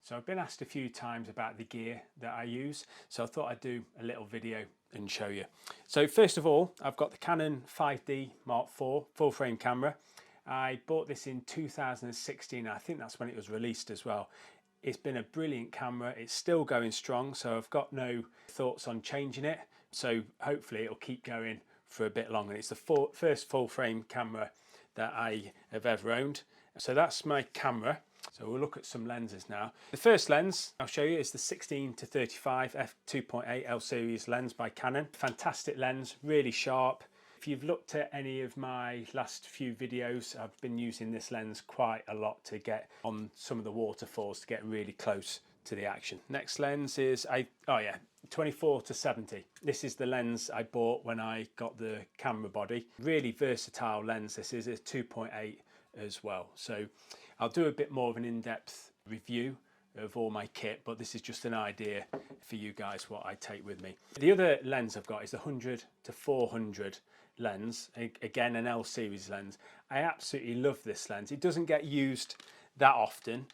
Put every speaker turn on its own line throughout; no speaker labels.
So I've been asked a few times about the gear that I use, so I thought I'd do a little video and show you. So first of all, I've got the Canon 5D Mark IV full frame camera. I bought this in 2016. I think that's when it was released as well. It's been a brilliant camera. It's still going strong, so I've got no thoughts on changing it. So hopefully it'll keep going for a bit longer. It's the first full frame camera that I have ever owned. So that's my camera. So we'll look at some lenses now. The first lens I'll show you is the 16 to 35 f2.8 L series lens by Canon. Fantastic lens, really sharp. If you've looked at any of my last few videos, I've been using this lens quite a lot to get on some of the waterfalls to get really close to the action. Next lens is 24 to 70. This is the lens I bought when I got the camera body. Really versatile lens. This is a 2.8 as well. So I'll do a bit more of an in-depth review of all my kit, but this is just an idea for you guys what I take with me. The other lens I've got is the 100 to 400 lens, again an L series lens. I absolutely love this lens. It doesn't get used that often,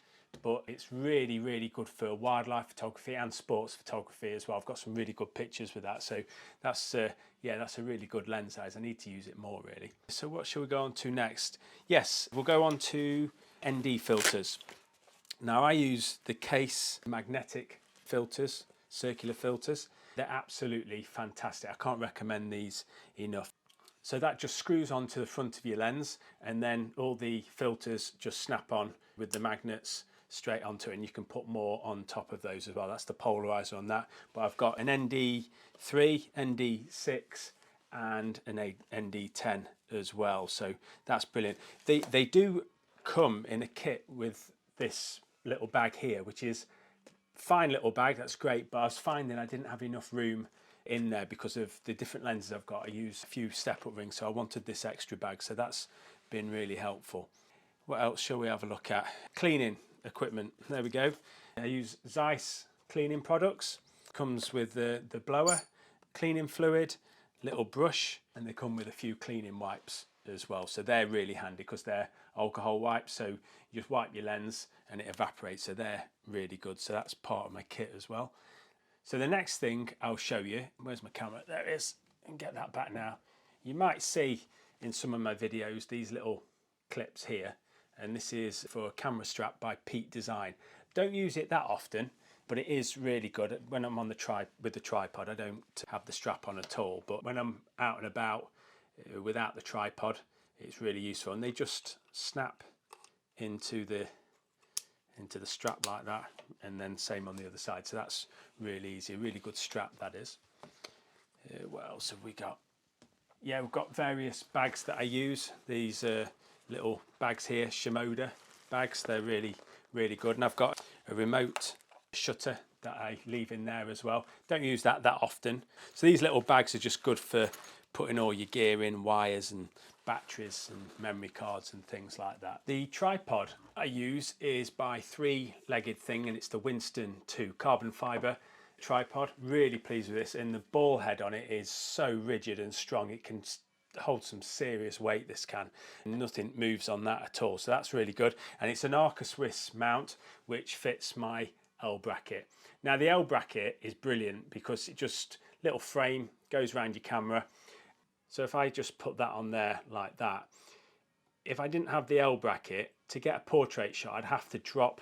but it's really, really good for wildlife photography and sports photography as well. I've got some really good pictures with that, so that's a really good lens size. I need to use it more really. So what shall we go on to next? Yes, we'll go on to ND filters. Now I use the Kase magnetic filters, circular filters. They're absolutely fantastic. I can't recommend these enough. So that just screws onto the front of your lens, and then all the filters just snap on with the magnets straight onto it, and you can put more on top of those as well. That's the polarizer on that. But I've got an ND3, ND6 and an ND10 as well, so that's brilliant. They do come in a kit with this little bag here, which is fine little bag, that's great, but I was finding I didn't have enough room in there because of the different lenses I've got. I use a few step-up rings, so I wanted this extra bag, so that's been really helpful. What else shall we have a look at? Cleaning equipment, there we go. I use Zeiss cleaning products. Comes with the blower, cleaning fluid, little brush, and they come with a few cleaning wipes as well, so they're really handy because they're alcohol wipes, so you just wipe your lens and it evaporates, so they're really good. So that's part of my kit as well. So the next thing I'll show you, where's my camera? There it is, and get that back now. You might see in some of my videos these little clips here, and this is for a camera strap by Petzl Design. Don't use it that often, but it is really good. When I'm on with the tripod, I don't have the strap on at all, but when I'm out and about without the tripod, it's really useful, and they just snap into the strap like that, and then same on the other side. So that's really easy, a really good strap that is. What else have we got? Yeah, we've got various bags that I use. These little bags here, Shimoda bags, they're really, really good. And I've got a remote shutter that I leave in there as well. Don't use that often. So these little bags are just good for putting all your gear in, wires and batteries and memory cards and things like that. The tripod I use is by three-legged thing, and it's the Winston 2 carbon fiber tripod. Really pleased with this, and the ball head on it is so rigid and strong. It can hold some serious weight, this can, and nothing moves on that at all, so that's really good. And it's an Arca Swiss mount which fits my L bracket. Now the L bracket is brilliant because it just, little frame goes around your camera. So if I just put that on there like that, if I didn't have the L bracket, to get a portrait shot I'd have to drop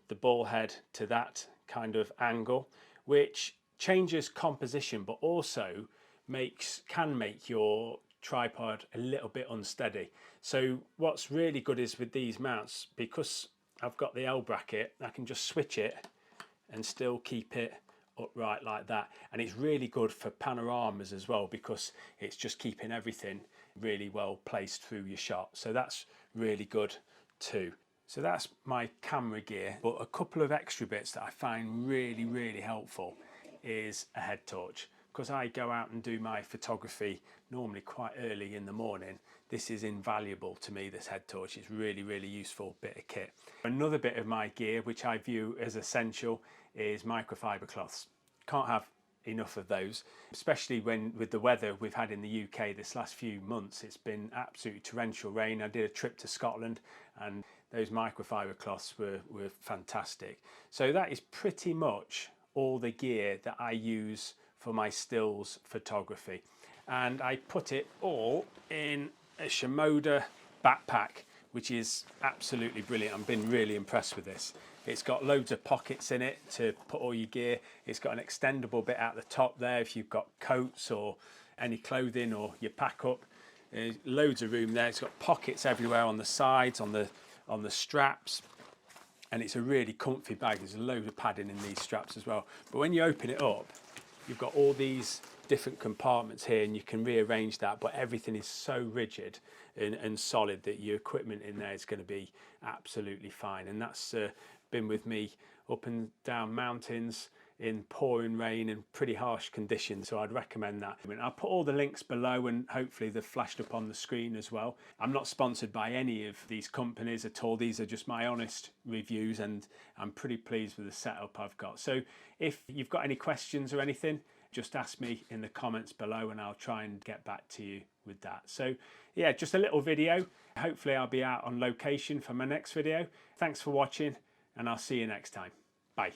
the ball head to that kind of angle, which changes composition but also can make your tripod a little bit unsteady. So what's really good is with these mounts, because I've got the L bracket, I can just switch it and still keep it upright like that. And it's really good for panoramas as well, because it's just keeping everything really well placed through your shot. So that's really good too. So that's my camera gear, but a couple of extra bits that I find really, really helpful is a head torch. Because I go out and do my photography normally quite early in the morning, this is invaluable to me, this head torch. It's really, really useful bit of kit. Another bit of my gear which I view as essential is microfiber cloths. Can't have enough of those, especially with the weather we've had in the UK this last few months. It's been absolutely torrential rain. I did a trip to Scotland and those microfiber cloths were fantastic. So that is pretty much all the gear that I use for my stills photography. And I put it all in a Shimoda backpack, which is absolutely brilliant. I've been really impressed with this. It's got loads of pockets in it to put all your gear. It's got an extendable bit at the top there if you've got coats or any clothing or you pack up. There's loads of room there. It's got pockets everywhere on the sides, on the straps, and it's a really comfy bag. There's a load of padding in these straps as well. But when you open it up, you've got all these different compartments here, and you can rearrange that, but everything is so rigid and solid that your equipment in there is going to be absolutely fine. And that's been with me up and down mountains in pouring rain and pretty harsh conditions, so I'd recommend that. I'll put all the links below, and hopefully they're flashed up on the screen as well. I'm not sponsored by any of these companies at all. These are just my honest reviews, and I'm pretty pleased with the setup I've got. So if you've got any questions or anything, just ask me in the comments below and I'll try and get back to you with that. So yeah, just a little video. Hopefully I'll be out on location for my next video. Thanks for watching, and I'll see you next time. Bye.